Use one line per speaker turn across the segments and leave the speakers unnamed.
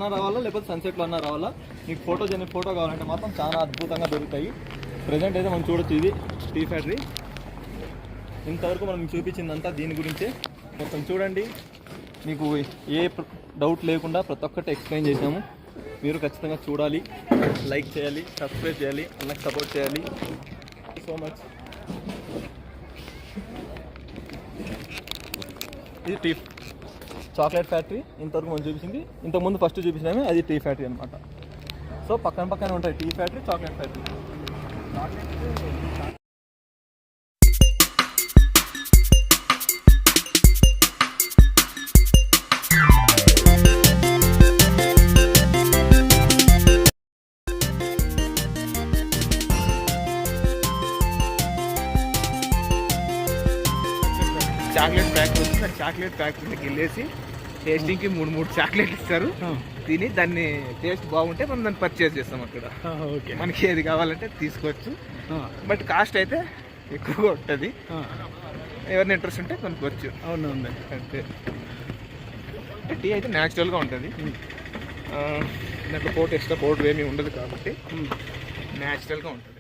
అన్నా రావాలా, లేకపోతే సన్సెట్లో అన్నా రావాలా. మీకు ఫోటో కావాలంటే మాత్రం చాలా అద్భుతంగా దొరుకుతాయి. ప్రజెంట్ అయితే మనం చూడొచ్చు, ఇది టీ ఫ్యాక్టరీ. ఇంతవరకు మనం చూపించిందంతా దీని గురించే. మొత్తం చూడండి, మీకు ఏ డౌట్ లేకుండా ప్రతి ఒక్కటి ఎక్స్ప్లెయిన్ చేసాము. మీరు ఖచ్చితంగా చూడాలి, లైక్ చేయాలి, సబ్స్క్రైబ్ చేయాలి, అన్నకు సపోర్ట్ చేయాలి. So much. ఇది టీ చాక్లెట్ ఫ్యాక్టరీ. ఇంతవరకు మనం చూపించింది, ఇంతకుముందు ఫస్ట్ చూపించినామే అది టీ ఫ్యాక్టరీ అనమాట. సో పక్కన ఉంటాయి tea factory, chocolate factory.
Chocolate ఫ్యాక్టరీకి వెళ్ళేసి టేస్టింగ్కి 3 చాక్లెట్లు ఇస్తారు. తిని దాన్ని టేస్ట్ బాగుంటే మనం దాన్ని పర్చేస్ చేస్తాం అక్కడ. మనకి ఏది కావాలంటే తీసుకోవచ్చు, బట్ కాస్ట్ అయితే ఎక్కువగా ఉంటుంది. ఎవరిని ఇంట్రెస్ట్ ఉంటే కొనుక్కోవచ్చు.
అవునండి.
అంటే టీ అయితే న్యాచురల్గా ఉంటుంది. దాంట్లో ఎక్స్ట్రా పౌడర్ ఏమీ ఉండదు కాబట్టి న్యాచురల్గా ఉంటుంది.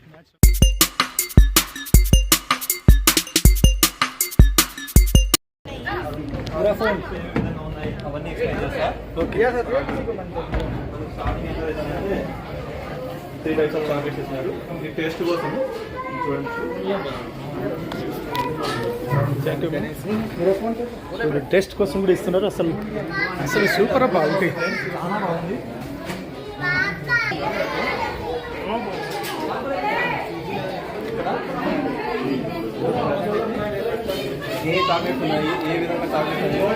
అవన్నీ ఎక్స్ప్లెయిన్ చేస్తా. ఓకే. 3 టైప్స్ ఆఫ్ చాక్లెట్స్ ఇస్తున్నారు. ఈ టేస్ట్ కోసం చూడండి.
టేస్ట్ కోసం కూడా ఇస్తున్నారు. అసలు సూపర్ అబ్బా. ఓకే.
చాలా బాగుంది. ఏ చాక్లెట్స్ ఉన్నాయి, ఏ విధంగా చాక్లెట్స్ ఉన్నాయి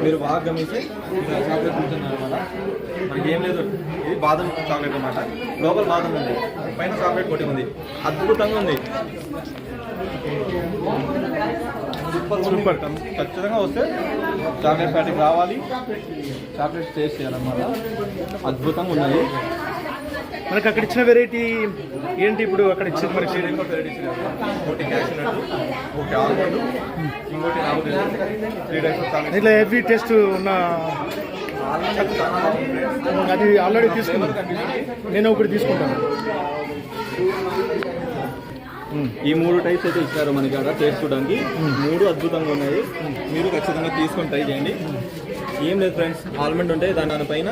మీరు బాగా గమనిస్తే చాక్లెట్ తింటున్నారు అనమాట. మనకి ఏం లేదు, ఇది బాదం చాక్లెట్ అనమాట. లోపల బాదం ఉంది, పైన చాక్లెట్ కోటింగ్ ఉంది. అద్భుతంగా ఉంది. సూపర్. ఖచ్చితంగా వస్తే చాక్లెట్ ఫ్యాక్టరీకి రావాలి, చాక్లెట్ టేస్ట్ చేయాలన్నమాట. అద్భుతంగా ఉన్నాయి.
మనకి అక్కడ ఇచ్చిన వెరైటీ ఏంటి? ఇప్పుడు అక్కడ ఇచ్చిన మనకి
ఒకటి క్యాషనట్, ఒకటి ఆల్మండ్, ఇంకోటి రాబోతుంది. 3 టైప్స్ ఆఫ్ చాక్లెట్.
ఇట్లా ఎవ్రీ టేస్ట్ ఉన్న అది ఆల్రెడీ తీసుకున్నాను. నేను ఒకటి తీసుకుంటాను.
ఈ 3 టైప్స్ అయితే ఇచ్చారు మనకి అక్కడ టేస్ట్ చూడడానికి. 3 అద్భుతంగా ఉన్నాయి. మీరు ఖచ్చితంగా తీసుకొని ట్రై చేయండి. ఏం లేదు ఫ్రెండ్స్, ఆల్మండ్ ఉంటే దానిపైన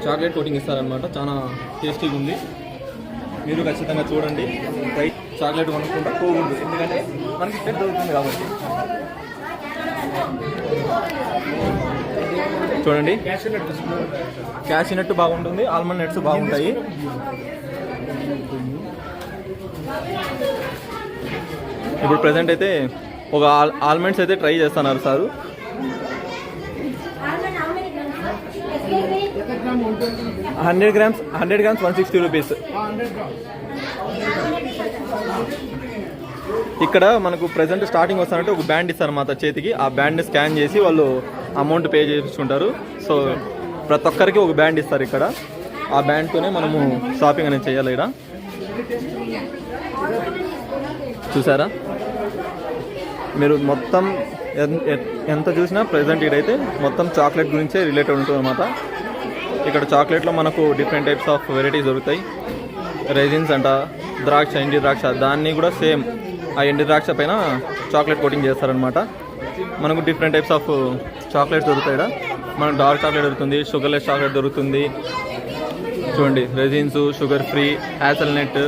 చాక్లెట్ కోటింగ్ ఇస్తారనమాట. చాలా టేస్టీగా ఉంది. మీరు ఖచ్చితంగా చూడండి. ట్రై చాక్లెట్ కొనుక్కుంటా పోగుంది, ఎందుకంటే మనకి ఇక్కడ దొరుకుతుంది కాబట్టి. చూడండి, క్యాషనట్ బాగుంటుంది, ఆల్మండ్ నట్స్ బాగుంటాయి. ఇప్పుడు ప్రజెంట్ అయితే ఒక ఆల్మండ్స్ అయితే ట్రై చేస్తున్నారు సారు. 100 grams 160 rupees. ఇక్కడ మనకు ప్రజెంట్ స్టార్టింగ్ వస్తానంటే ఒక బ్యాండ్ ఇస్తారన్నమాట చేతికి. ఆ బ్యాండ్ని స్కాన్ చేసి వాళ్ళు అమౌంట్ పే చేసుకుంటారు. సో ప్రతి ఒక్కరికి ఒక బ్యాండ్ ఇస్తారు ఇక్కడ. ఆ బ్యాండ్తోనే మనము షాపింగ్ అనేది చేయాలి. ఇక్కడ చూసారా మీరు, మొత్తం ఎంత చూసినా ప్రజెంట్ ఇక్కడైతే మొత్తం చాక్లెట్ గురించే రిలేటెడ్ ఉంటుంది అన్నమాట. ఇక్కడ చాక్లెట్లో మనకు డిఫరెంట్ టైప్స్ ఆఫ్ వెరైటీస్ దొరుకుతాయి. రెజిన్స్ అంట, ద్రాక్ష, ఎండి ద్రాక్ష, దాన్ని కూడా సేమ్ ఆ ఎండి ద్రాక్ష పైన చాక్లెట్ కోటింగ్ చేస్తారనమాట. మనకు డిఫరెంట్ టైప్స్ ఆఫ్ చాక్లెట్స్ దొరుకుతాయి. ఇక్కడ మనకు డార్క్ చాక్లెట్ దొరుకుతుంది, షుగర్లెస్ చాక్లెట్ దొరుకుతుంది. చూడండి, రెజిన్స్, షుగర్ ఫ్రీ, హ్యాజల్నట్.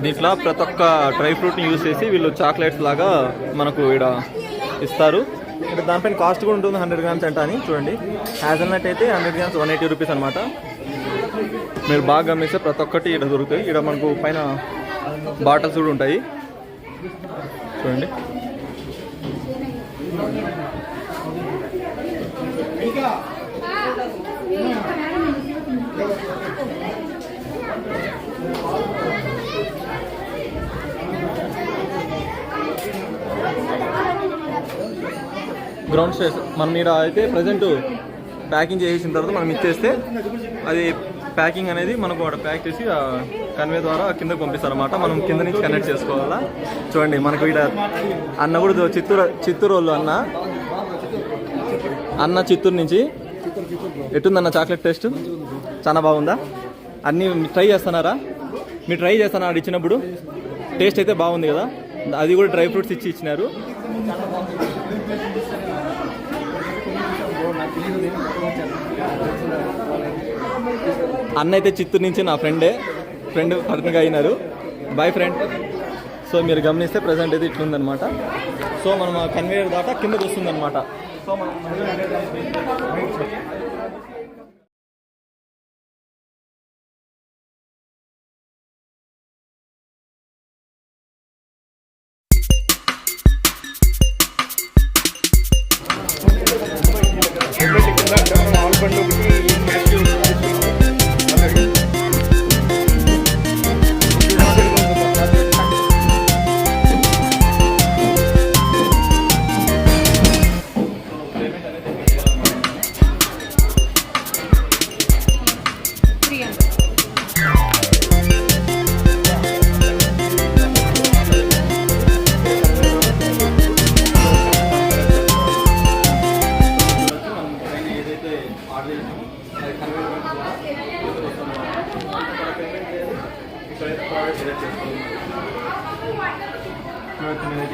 దీంట్లో ప్రతి ఒక్క డ్రై ఫ్రూట్ని యూజ్ చేసి వీళ్ళు చాక్లెట్స్ లాగా మనకు ఇక్కడ ఇస్తారు. ఇక్కడ దానిపైన కాస్ట్ కూడా ఉంటుంది, 100 grams అంట అని. చూడండి, హ్యాజల్నట్ అయితే 100 grams 180 రూపీస్ అనమాట. మీరు బాగా గమనిస్తే ప్రతి ఒక్కటి ఇక్కడ దొరుకుతాయి. ఇక్కడ మనకు పైన బాటిల్స్ కూడా ఉంటాయి. చూడండి, గ్రౌండ్ స్టేస్ మనం ఇక్కడ అయితే ప్రజెంట్ ప్యాకింగ్ చేసిన తర్వాత మనం ఇచ్చేస్తే అది ప్యాకింగ్ అనేది మనకు అక్కడ ప్యాక్ చేసి కన్వే ద్వారా కిందకు పంపిస్తారన్నమాట. మనం కింద నుంచి కనెక్ట్ చేసుకోవాలా. చూడండి మనకు ఇక్కడ అన్న కూడా చిత్తూరు వాళ్ళు అన్న చిత్తూరు నుంచి. ఎట్టుందన్న చాక్లెట్ టేస్ట్? చాలా బాగుందా? అన్నీ ట్రై చేస్తున్నారా? మీరు ట్రై చేస్తున్నారు ఇచ్చినప్పుడు? టేస్ట్ అయితే బాగుంది కదా. అది కూడా డ్రై ఫ్రూట్స్ ఇచ్చినారు. అన్న అయితే చిత్తూరు నుంచి నా ఫ్రెండ్ పర్సనల్గా అయినారు. Boy friend. సో మీరు గమనిస్తే ప్రజెంట్ అయితే ఇట్లుందనమాట. సో మనం ఆ కన్వేయర్ దాకా కిందకు వస్తుందన్నమాట. సో మనం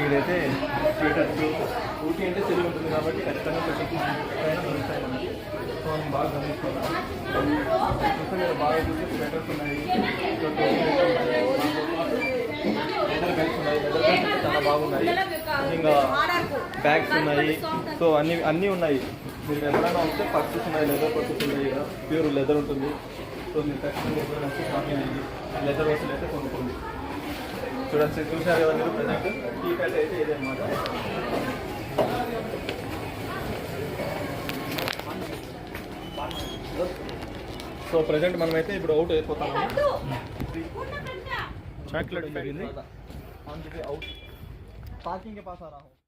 ఇక్కడైతే స్వీటర్స్ ఊటీ అంటే తెలుగు ఉంటుంది కాబట్టి ఖచ్చితంగా సో బాగా గమనించుకోవాలి. బాగా చూస్తే స్వీటర్స్ ఉన్నాయి, లెదర్ బెల్ట్స్ ఉన్నాయి. లెదర్ బెల్ట్స్ చాలా బాగున్నాయి. ఇంకా బ్యాగ్స్ ఉన్నాయి. సో అన్నీ ఉన్నాయి. మీరు ఎక్కడైనా వస్తే పర్సెస్ ఉన్నాయి, లెదర్ పర్సెస్ ఉన్నాయి. కదా ప్యూర్ లెదర్ ఉంటుంది. సో మీరు ఖచ్చితంగా ఎప్పుడైనా వస్తే షాపింగ్ అయ్యింది లెదర్ వస్తువులు అయితే కొనుక్కోండి. చూడండి చూసారు కదా మీరు ప్రజెంట్ ఈ ప్యాట్ అయితే ఇదే అన్నమాట. సో ప్రజెంట్ మనమైతే ఇప్పుడు అవుట్ అయిపోతాము.
చాక్లెట్
అవుట్ పార్కింగ్ के पास आ रहा हूँ.